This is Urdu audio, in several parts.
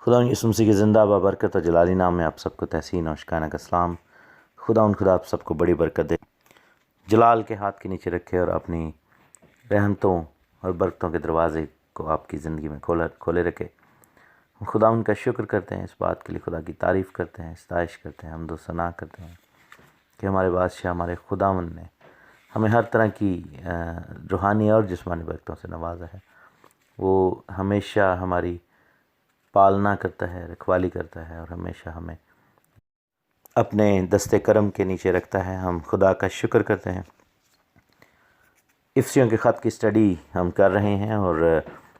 خدا یسوع مسیح کی زندہ بابرکت اور جلالی نام میں آپ سب کو تحسین اور شکرانہ کا سلام۔ خدا آپ سب کو بڑی برکت دے، جلال کے ہاتھ کے نیچے رکھے اور اپنی رحمتوں اور برکتوں کے دروازے کو آپ کی زندگی میں کھولے رکھے۔ خدا ان کا شکر کرتے ہیں، اس بات کے لیے خدا کی تعریف کرتے ہیں، ستائش کرتے ہیں، حمد و ثنا کرتے ہیں کہ ہمارے بادشاہ ہمارے خداوند نے ہمیں ہر طرح کی روحانی اور جسمانی برکتوں سے نوازا ہے۔ وہ ہمیشہ ہماری پالنا کرتا ہے، رکھوالی کرتا ہے اور ہمیشہ ہمیں اپنے دستے کرم کے نیچے رکھتا ہے۔ ہم خدا کا شکر کرتے ہیں۔ افسیوں کے خط کی سٹڈی ہم کر رہے ہیں اور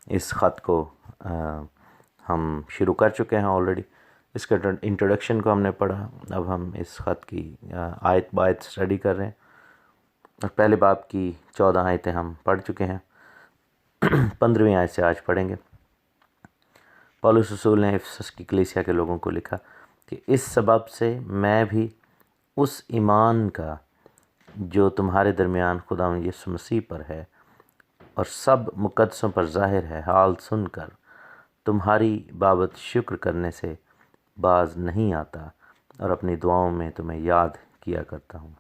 اس خط کو ہم شروع کر چکے ہیں آلریڈی۔ اس کا انٹروڈکشن کو ہم نے پڑھا، اب ہم اس خط کی آیت بآیت سٹڈی کر رہے ہیں اور پہلے باب کی 14 آیتیں ہم پڑھ چکے ہیں، 15ویں آیت سے آج پڑھیں گے۔ پولس رسول نے افسس کی کلیسیا کے لوگوں کو لکھا کہ اس سبب سے میں بھی اس ایمان کا جو تمہارے درمیان خداوند یسوع مسیح پر ہے اور سب مقدسوں پر ظاہر ہے، حال سن کر تمہاری بابت شکر کرنے سے باز نہیں آتا اور اپنی دعاؤں میں تمہیں یاد کیا کرتا ہوں۔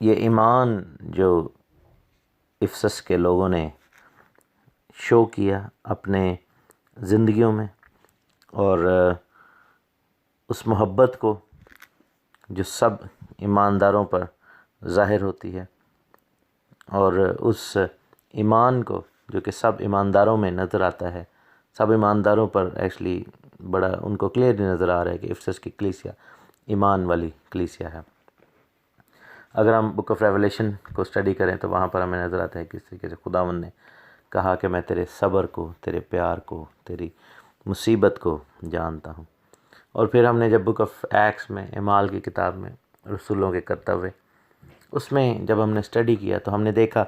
یہ ایمان جو افسس کے لوگوں نے شو کیا اپنے زندگیوں میں، اور اس محبت کو جو سب ایمانداروں پر ظاہر ہوتی ہے، اور اس ایمان کو جو کہ سب ایمانداروں میں نظر آتا ہے، سب ایمانداروں پر ایکچولی بڑا ان کو کلیئرلی نظر آ رہا ہے کہ افسس کی کلیسیا ایمان والی کلیسیا ہے۔ اگر ہم بک آف ریولیشن کو سٹڈی کریں تو وہاں پر ہمیں نظر آتا ہے کس طریقے سے خداوند نے کہا کہ میں تیرے صبر کو، تیرے پیار کو، تیری مصیبت کو جانتا ہوں۔ اور پھر ہم نے جب بک آف ایکس میں، اعمال کی کتاب میں، رسولوں کے کرتوے، اس میں جب ہم نے سٹڈی کیا تو ہم نے دیکھا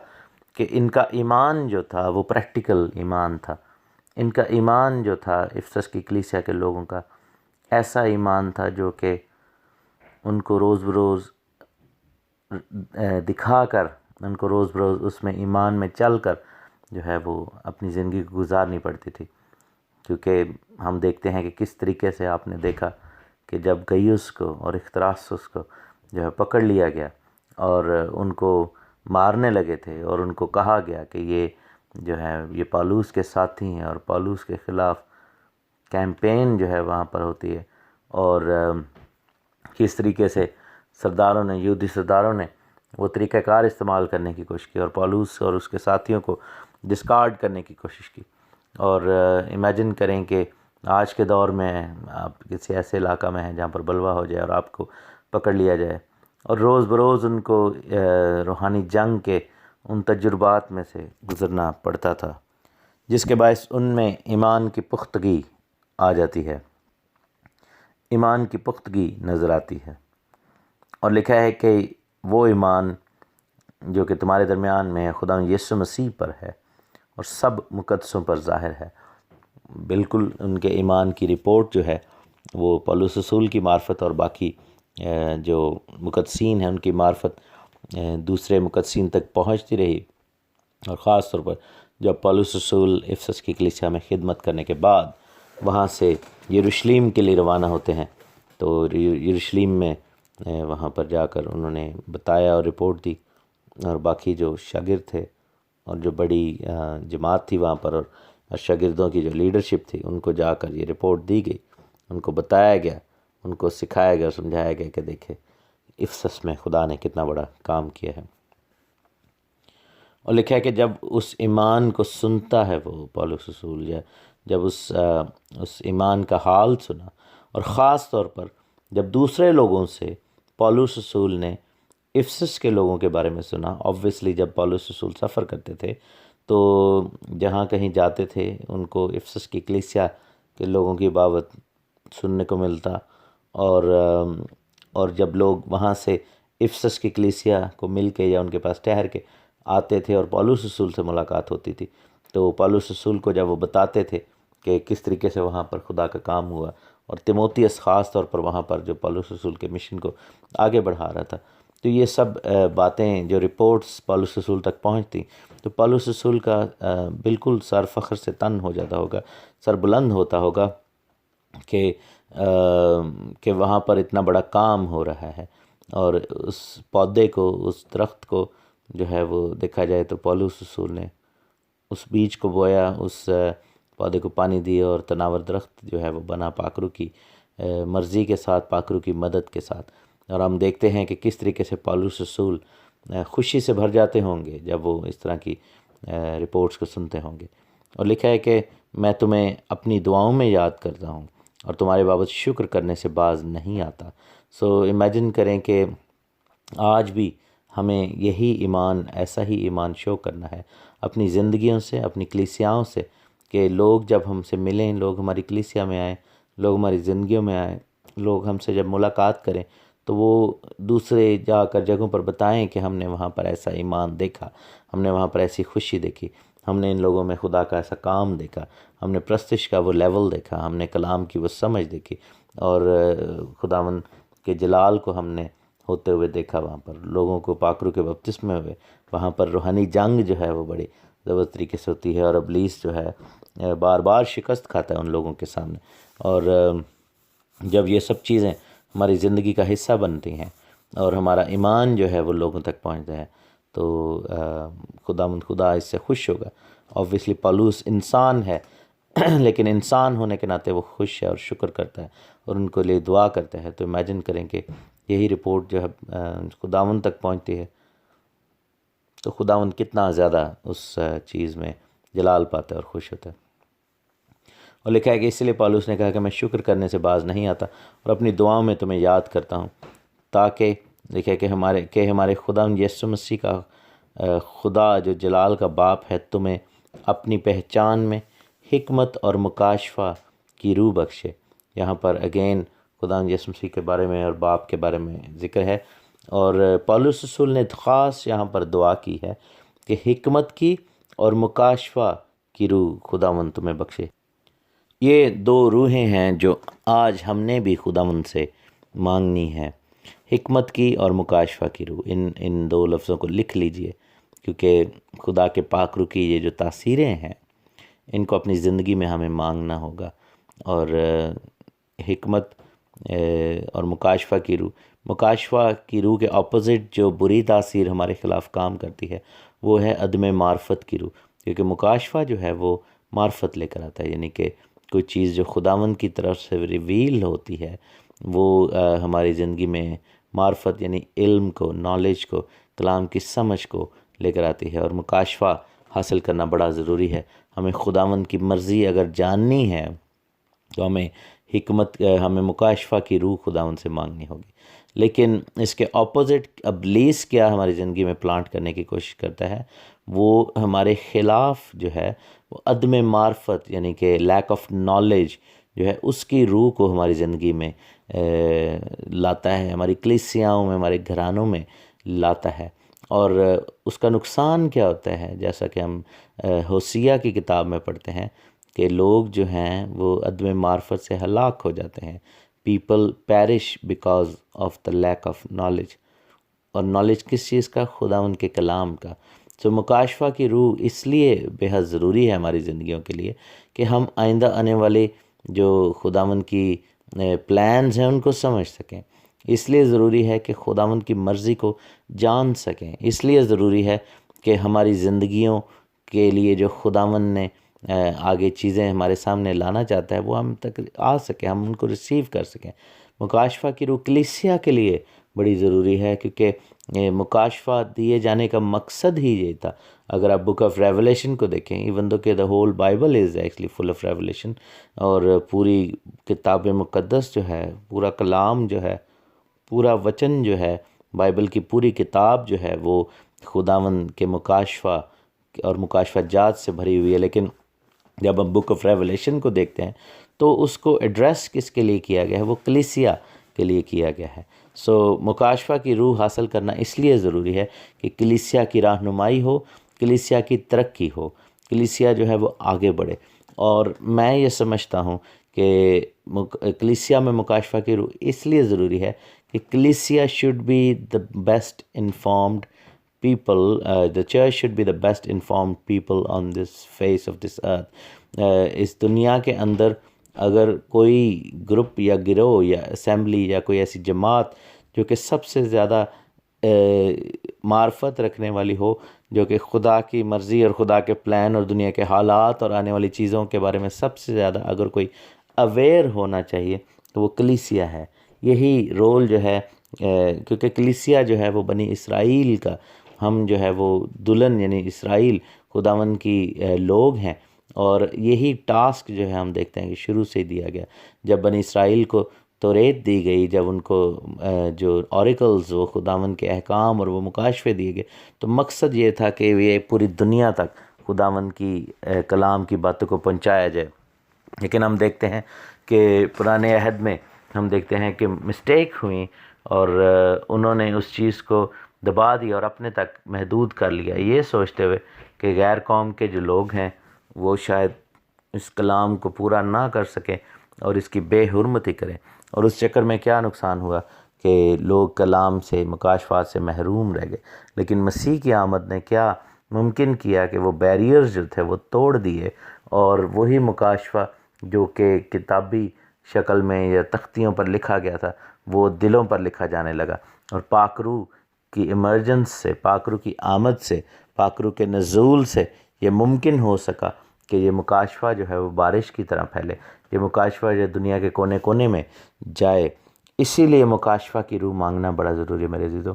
کہ ان کا ایمان جو تھا وہ پریکٹیکل ایمان تھا۔ ان کا ایمان جو تھا افسس کی کلیسیا کے لوگوں کا ایسا ایمان تھا جو کہ ان کو روز بروز دکھا کر، ان کو روز بروز اس میں ایمان میں چل کر جو ہے وہ اپنی زندگی گزارنی پڑتی تھی۔ کیونکہ ہم دیکھتے ہیں کہ کس طریقے سے آپ نے دیکھا کہ جب گیوس کو اور اختراسس کو جو ہے پکڑ لیا گیا اور ان کو مارنے لگے تھے، اور ان کو کہا گیا کہ یہ جو ہے یہ پالوس کے ساتھی ہیں اور پالوس کے خلاف کیمپین جو ہے وہاں پر ہوتی ہے، اور کس طریقے سے سرداروں نے، یہودی سرداروں نے وہ طریقہ کار استعمال کرنے کی کوشش کی اور پالوس اور اس کے ساتھیوں کو ڈسکارڈ کرنے کی کوشش کی۔ اور امیجن کریں کہ آج کے دور میں آپ کسی ایسے علاقہ میں ہیں جہاں پر بلوہ ہو جائے اور آپ کو پکڑ لیا جائے، اور روز بروز ان کو روحانی جنگ کے ان تجربات میں سے گزرنا پڑتا تھا، جس کے باعث ان میں ایمان کی پختگی آ جاتی ہے، ایمان کی پختگی نظر آتی ہے۔ اور لکھا ہے کہ وہ ایمان جو کہ تمہارے درمیان میں خدا یسوع مسیح پر ہے اور سب مقدسوں پر ظاہر ہے۔ بالکل ان کے ایمان کی رپورٹ جو ہے وہ پولس رسول کی معرفت اور باقی جو مقدسین ہیں ان کی معرفت دوسرے مقدسین تک پہنچتی رہی، اور خاص طور پر جب پولس رسول افسس کی کلیسیا میں خدمت کرنے کے بعد وہاں سے یروشلم کے لیے روانہ ہوتے ہیں، تو یروشلم میں وہاں پر جا کر انہوں نے بتایا اور رپورٹ دی، اور باقی جو شاگرد تھے اور جو بڑی جماعت تھی وہاں پر اور شاگردوں کی جو لیڈرشپ تھی ان کو جا کر یہ رپورٹ دی گئی، ان کو بتایا گیا، ان کو سکھایا گیا اور سمجھایا گیا کہ دیکھیں افسس میں خدا نے کتنا بڑا کام کیا ہے۔ اور لکھا ہے کہ جب اس ایمان کو سنتا ہے وہ پولس رسول، جب اس ایمان کا حال سنا، اور خاص طور پر جب دوسرے لوگوں سے پولس رسول نے افسس کے لوگوں کے بارے میں سنا، آبویسلی جب پولس رسول سفر کرتے تھے تو جہاں کہیں جاتے تھے ان کو افسس کی کلیسیا کے لوگوں کی بابت سننے کو ملتا، اور جب لوگ وہاں سے افسس کی کلیسیا کو مل کے یا ان کے پاس ٹھہر کے آتے تھے اور پولس رسول سے ملاقات ہوتی تھی، تو پولس رسول کو جب وہ بتاتے تھے کہ کس طریقے سے وہاں پر خدا کا کام ہوا، اور تیموتھیوس خاص طور پر وہاں پر جو پولس رسول کے مشن کو آگے بڑھا رہا تھا، تو یہ سب باتیں جو رپورٹس پولس رسول تک پہنچتی تو پولس رسول کا بالکل سر فخر سے تن ہو جاتا ہوگا، سر بلند ہوتا ہوگا کہ وہاں پر اتنا بڑا کام ہو رہا ہے، اور اس پودے کو، اس درخت کو جو ہے وہ دیکھا جائے تو پولس رسول نے اس بیج کو بویا، اس پودے کو پانی دیا، اور تناور درخت جو ہے وہ بنا پاکرو کی مرضی کے ساتھ، پاکرو کی مدد کے ساتھ۔ اور ہم دیکھتے ہیں کہ کس طریقے سے پولس رسول خوشی سے بھر جاتے ہوں گے جب وہ اس طرح کی رپورٹس کو سنتے ہوں گے۔ اور لکھا ہے کہ میں تمہیں اپنی دعاؤں میں یاد کرتا ہوں اور تمہارے بابت شکر کرنے سے باز نہیں آتا۔ سو امیجن کریں کہ آج بھی ہمیں یہی ایمان، ایسا ہی ایمان شو کرنا ہے اپنی زندگیوں سے، اپنی کلیسیاؤں سے، کہ لوگ جب ہم سے ملیں، لوگ ہماری کلیسیا میں آئیں، لوگ ہماری زندگیوں میں آئیں، لوگ ہم سے جب ملاقات کریں تو وہ دوسرے جا کر جگہوں پر بتائیں کہ ہم نے وہاں پر ایسا ایمان دیکھا، ہم نے وہاں پر ایسی خوشی دیکھی، ہم نے ان لوگوں میں خدا کا ایسا کام دیکھا، ہم نے پرستش کا وہ لیول دیکھا، ہم نے کلام کی وہ سمجھ دیکھی، اور خداوند کے جلال کو ہم نے ہوتے ہوئے دیکھا۔ وہاں پر لوگوں کو پاکرو کے بپتسمے ہوئے، وہاں پر روحانی جنگ جو ہے وہ بڑی زبردست طریقے سے ہوتی ہے، اور ابلیس جو ہے بار بار شکست کھاتا ہے ان لوگوں کے سامنے۔ اور جب یہ سب چیزیں ہماری زندگی کا حصہ بنتی ہیں اور ہمارا ایمان جو ہے وہ لوگوں تک پہنچتا ہے تو خدا اس سے خوش ہوگا۔ آبویسلی پولس انسان ہے لیکن انسان ہونے کے ناطے وہ خوش ہے اور شکر کرتا ہے اور ان کو لیے دعا کرتا ہے۔ تو امیجن کریں کہ یہی رپورٹ جو ہے خداوند تک پہنچتی ہے تو خداوند کتنا زیادہ اس چیز میں جلال پاتا ہے اور خوش ہوتا ہے۔ اور لکھا ہے کہ اس لیے پولس نے کہا کہ میں شکر کرنے سے باز نہیں آتا اور اپنی دعاؤں میں تمہیں یاد کرتا ہوں، تاکہ دیکھے کہ ہمارے خداوند یسوع مسیح کا خدا جو جلال کا باپ ہے تمہیں اپنی پہچان میں حکمت اور مکاشفہ کی روح بخشے۔ یہاں پر اگین خداوند یسوع مسیح کے بارے میں اور باپ کے بارے میں ذکر ہے، اور پولس رسول نے خاص یہاں پر دعا کی ہے کہ حکمت کی اور مکاشفہ کی روح خداوند تمہیں بخشے۔ یہ دو روحیں ہیں جو آج ہم نے بھی خداوند سے مانگنی ہے، حکمت کی اور مکاشفہ کی روح۔ ان دو لفظوں کو لکھ لیجئے، کیونکہ خدا کے پاک روح کی یہ جو تاثیریں ہیں ان کو اپنی زندگی میں ہمیں مانگنا ہوگا۔ اور حکمت اور مکاشفہ کی روح کے اپوزٹ جو بری تاثیر ہمارے خلاف کام کرتی ہے وہ ہے عدم معرفت کی روح، کیونکہ مکاشفہ جو ہے وہ معرفت لے کر آتا ہے، یعنی کہ کوئی چیز جو خداوند کی طرف سے ریویل ہوتی ہے وہ ہماری زندگی میں معرفت یعنی علم کو، نالج کو، کلام کی سمجھ کو لے کر آتی ہے۔ اور مکاشفہ حاصل کرنا بڑا ضروری ہے۔ ہمیں خداوند کی مرضی اگر جاننی ہے تو ہمیں مکاشفہ کی روح خداوند سے مانگنی ہوگی۔ لیکن اس کے اپوزٹ ابلیس کیا ہماری زندگی میں پلانٹ کرنے کی کوشش کرتا ہے، وہ ہمارے خلاف جو ہے وہ عدم معرفت یعنی کہ لیک آف نالج جو ہے اس کی روح کو ہماری زندگی میں لاتا ہے، ہماری کلیسیاؤں میں، ہمارے گھرانوں میں لاتا ہے۔ اور اس کا نقصان کیا ہوتا ہے، جیسا کہ ہم ہوسیہ کی کتاب میں پڑھتے ہیں کہ لوگ جو ہیں وہ عدم معرفت سے ہلاک ہو جاتے ہیں۔ People perish because of the lack of knowledge. اور نالج کس چیز کا؟ خداوند کے کلام کا۔ تو مکاشفہ کی روح اس لیے بے حد ضروری ہے ہماری زندگیوں کے لیے کہ ہم آئندہ آنے والے جو خداوند کی پلانز ہیں ان کو سمجھ سکیں، اس لیے ضروری ہے کہ خداوند کی مرضی کو جان سکیں، اس لیے ضروری ہے کہ ہماری زندگیوں کے لیے جو خداوند نے آگے چیزیں ہمارے سامنے لانا چاہتا ہے وہ ہم تک آ سکیں، ہم ان کو ریسیو کر سکیں۔ مکاشفہ کی روح کلیسیا کے لیے بڑی ضروری ہے، کیونکہ مکاشفہ دیے جانے کا مقصد ہی یہ تھا۔ اگر آپ بک آف ریولیشن کو دیکھیں، ایون دو کہ the whole Bible is actually full of revelation, اور پوری کتاب مقدس جو ہے، پورا کلام جو ہے، پورا وچن جو ہے، بائبل کی پوری کتاب جو ہے وہ خداوند کے مکاشفہ اور مکاشفہ جات سے بھری ہوئی ہے۔ لیکن جب ہم بک آف ریولیشن کو دیکھتے ہیں تو اس کو ایڈریس کس کے لیے کیا گیا ہے؟ وہ کلیسیا کے لیے کیا گیا ہے۔ سو مکاشفہ کی روح حاصل کرنا اس لیے ضروری ہے کہ کلیسیا کی رہنمائی ہو، کلیسیا کی ترقی ہو، کلیسیا جو ہے وہ آگے بڑھے۔ اور میں یہ سمجھتا ہوں کہ کلیسیا میں مکاشفہ کی روح اس لیے ضروری ہے کہ کلیسیا should be the best informed people, the church should be the best informed people on this face of this earth. اس دنیا کے اندر اگر کوئی گروپ یا گروہ یا اسمبلی یا کوئی ایسی جماعت جو کہ سب سے زیادہ معرفت رکھنے والی ہو، جو کہ خدا کی مرضی اور خدا کے پلان اور دنیا کے حالات اور آنے والی چیزوں کے بارے میں سب سے زیادہ اگر کوئی اویئر ہونا چاہیے تو وہ کلیسیا ہے. یہی رول جو ہے، کیونکہ کلیسیا جو ہے وہ بنی اسرائیل کا، ہم جو ہے وہ دلہن یعنی اسرائیل خداوند کی لوگ ہیں، اور یہی ٹاسک جو ہے ہم دیکھتے ہیں کہ شروع سے ہی دیا گیا. جب بنی اسرائیل کو توریت دی گئی، جب ان کو جو اوریکلز وہ خداوند کے احکام اور وہ مکاشفے دیے گئے، تو مقصد یہ تھا کہ یہ پوری دنیا تک خداوند کی کلام کی باتوں کو پہنچایا جائے. لیکن ہم دیکھتے ہیں کہ پرانے عہد میں ہم دیکھتے ہیں کہ مسٹیک ہوئیں اور انہوں نے اس چیز کو دبا دی اور اپنے تک محدود کر لیا، یہ سوچتے ہوئے کہ غیر قوم کے جو لوگ ہیں وہ شاید اس کلام کو پورا نہ کر سکیں اور اس کی بے حرمتی کریں. اور اس چکر میں کیا نقصان ہوا کہ لوگ کلام سے، مکاشفات سے محروم رہ گئے. لیکن مسیح کی آمد نے کیا ممکن کیا کہ وہ بیریئرز جو تھے وہ توڑ دیے، اور وہی مکاشفہ جو کہ کتابی شکل میں یا تختیوں پر لکھا گیا تھا وہ دلوں پر لکھا جانے لگا. اور پاک روح کی ایمرجنس سے، پاک روح کی آمد سے، پاک روح کے نزول سے یہ ممکن ہو سکا کہ یہ مکاشفہ جو ہے وہ بارش کی طرح پھیلے، یہ مکاشفہ جو دنیا کے کونے کونے میں جائے. اسی لیے مکاشفہ کی روح مانگنا بڑا ضروری ہے میرے عزیزو.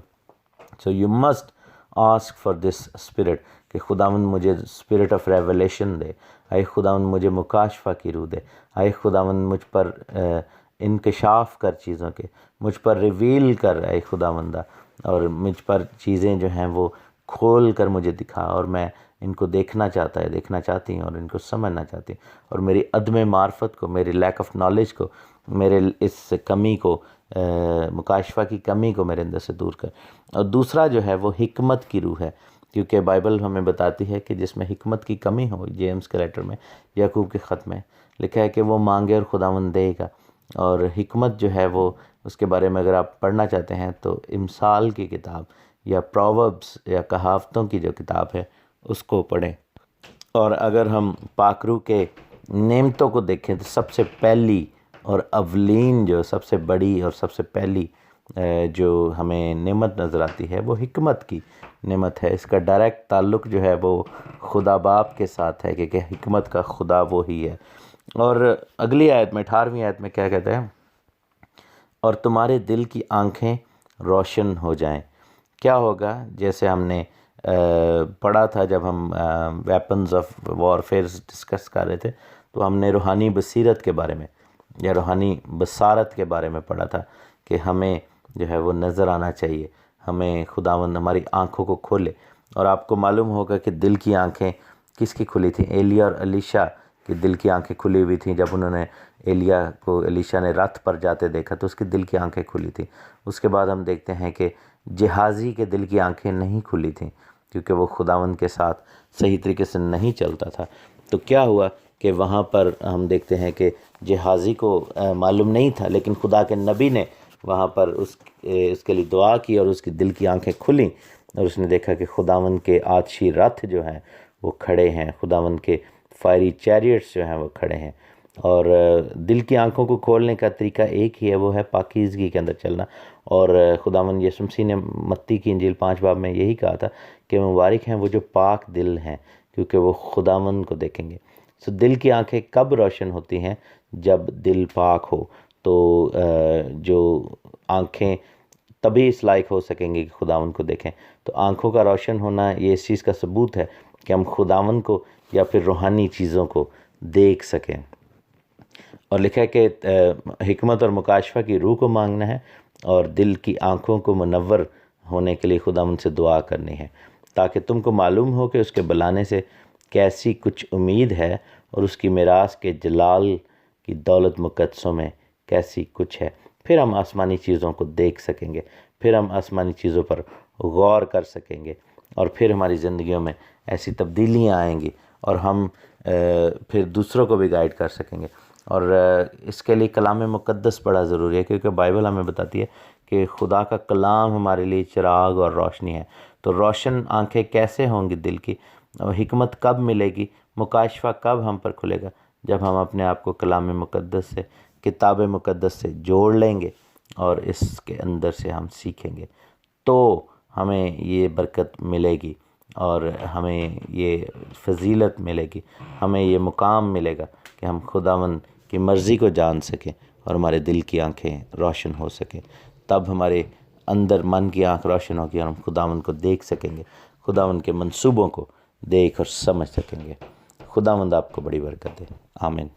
So you must ask for this spirit کہ خداوند مجھے اسپرٹ آف ریولیشن دے، اے خداوند مجھے مکاشفہ کی روح دے، اے خداوند مجھ پر انکشاف کر چیزوں کے، مجھ پر ریویل کر اے خداوندہ، اور مجھ پر چیزیں جو ہیں وہ کھول کر مجھے دکھا، اور میں ان کو دیکھنا چاہتی ہوں اور ان کو سمجھنا چاہتی ہوں، اور میری عدم معرفت کو، میری لیک آف نالج کو، میرے اس کمی کو، مکاشفہ کی کمی کو میرے اندر سے دور کر. اور دوسرا جو ہے وہ حکمت کی روح ہے، کیونکہ بائبل ہمیں بتاتی ہے کہ جس میں حکمت کی کمی ہو، جیمز کے لیٹر میں، یعقوب کے خط میں لکھا ہے کہ وہ مانگے اور خداوند دے گا. اور حکمت جو ہے وہ، اس کے بارے میں اگر آپ پڑھنا چاہتے ہیں تو امثال کی کتاب یا پرووربس یا کہاوتوں کی جو کتاب ہے اس کو پڑھیں. اور اگر ہم پاک روح کے نعمتوں کو دیکھیں تو سب سے پہلی اور اولین، جو سب سے بڑی اور سب سے پہلی جو ہمیں نعمت نظر آتی ہے وہ حکمت کی نعمت ہے. اس کا ڈائریکٹ تعلق جو ہے وہ خدا باپ کے ساتھ ہے، کہ حکمت کا خدا وہی ہے. اور اگلی آیت میں 18ویں آیت میں کیا کہتے ہیں؟ اور تمہارے دل کی آنکھیں روشن ہو جائیں. کیا ہوگا؟ جیسے ہم نے پڑھا تھا جب ہم ویپنز آف وارفیئرز ڈسکس کر رہے تھے، تو ہم نے روحانی بصیرت کے بارے میں یا روحانی بصارت کے بارے میں پڑھا تھا کہ ہمیں جو ہے وہ نظر آنا چاہیے، ہمیں خداوند ہماری آنکھوں کو کھولے. اور آپ کو معلوم ہوگا کہ دل کی آنکھیں کس کی کھلی تھیں؟ ایلیا اور الیشا کی دل کی آنکھیں کھلی ہوئی تھیں. جب انہوں نے ایلیا کو، الیشا نے رتھ پر جاتے دیکھا تو اس کی دل کی آنکھیں کھلی تھیں. اس کے بعد ہم دیکھتے ہیں کہ جہازی کے دل کی آنکھیں نہیں کھلی تھیں، کیونکہ وہ خداوند کے ساتھ صحیح طریقے سے نہیں چلتا تھا. تو کیا ہوا کہ وہاں پر ہم دیکھتے ہیں کہ جہازی کو معلوم نہیں تھا، لیکن خدا کے نبی نے وہاں پر اس کے لیے دعا کی اور اس کی دل کی آنکھیں کھلیں، اور اس نے دیکھا کہ خداوند کے آتشی رتھ جو ہیں وہ کھڑے ہیں، خداوند کے فائری چیریٹس جو ہیں وہ کھڑے ہیں. اور دل کی آنکھوں کو کھولنے کا طریقہ ایک ہی ہے، وہ ہے پاکیزگی کے اندر چلنا. اور خداوند یسوع مسیح نے متی کی انجیل 5 باب میں یہی کہا تھا کہ مبارک ہیں وہ جو پاک دل ہیں، کیونکہ وہ خداوند کو دیکھیں گے. سو دل کی آنکھیں کب روشن ہوتی ہیں؟ جب دل پاک ہو. تو جو آنکھیں تبھی اس لائق ہو سکیں گے کہ خداوند کو دیکھیں. تو آنکھوں کا روشن ہونا یہ اس چیز کا ثبوت ہے کہ ہم خداوند کو یا پھر روحانی چیزوں کو دیکھ سکیں. اور لکھا ہے کہ حکمت اور مکاشفہ کی روح کو مانگنا ہے، اور دل کی آنکھوں کو منور ہونے کے لیے خداوند سے دعا کرنی ہے، تاکہ تم کو معلوم ہو کہ اس کے بلانے سے کیسی کچھ امید ہے، اور اس کی میراث کے جلال کی دولت مقدسوں میں کیسی کچھ ہے. پھر ہم آسمانی چیزوں کو دیکھ سکیں گے، پھر ہم آسمانی چیزوں پر غور کر سکیں گے، اور پھر ہماری زندگیوں میں ایسی تبدیلیاں آئیں گی، اور ہم پھر دوسروں کو بھی گائیڈ کر سکیں گے. اور اس کے لیے کلام مقدس بڑا ضروری ہے، کیونکہ بائبل ہمیں بتاتی ہے کہ خدا کا کلام ہمارے لیے چراغ اور روشنی ہے۔ تو روشن آنکھیں کیسے ہوں گی دل کی؟ حکمت کب ملے گی؟ مکاشفہ کب ہم پر کھلے گا؟ جب ہم اپنے آپ کو کلام مقدس سے، کتاب مقدس سے جوڑ لیں گے اور اس کے اندر سے ہم سیکھیں گے، تو ہمیں یہ برکت ملے گی اور ہمیں یہ فضیلت ملے گی، ہمیں یہ مقام ملے گا کہ ہم خداوند کی مرضی کو جان سکیں اور ہمارے دل کی آنکھیں روشن ہو سکیں۔ تب ہمارے اندر من کی آنکھ روشن ہوگی اور ہم خداوند کو دیکھ سکیں گے، خداوند کے منصوبوں کو دیکھ اور سمجھ سکیں گے۔ خداوند آپ کو بڑی برکت دے، آمین۔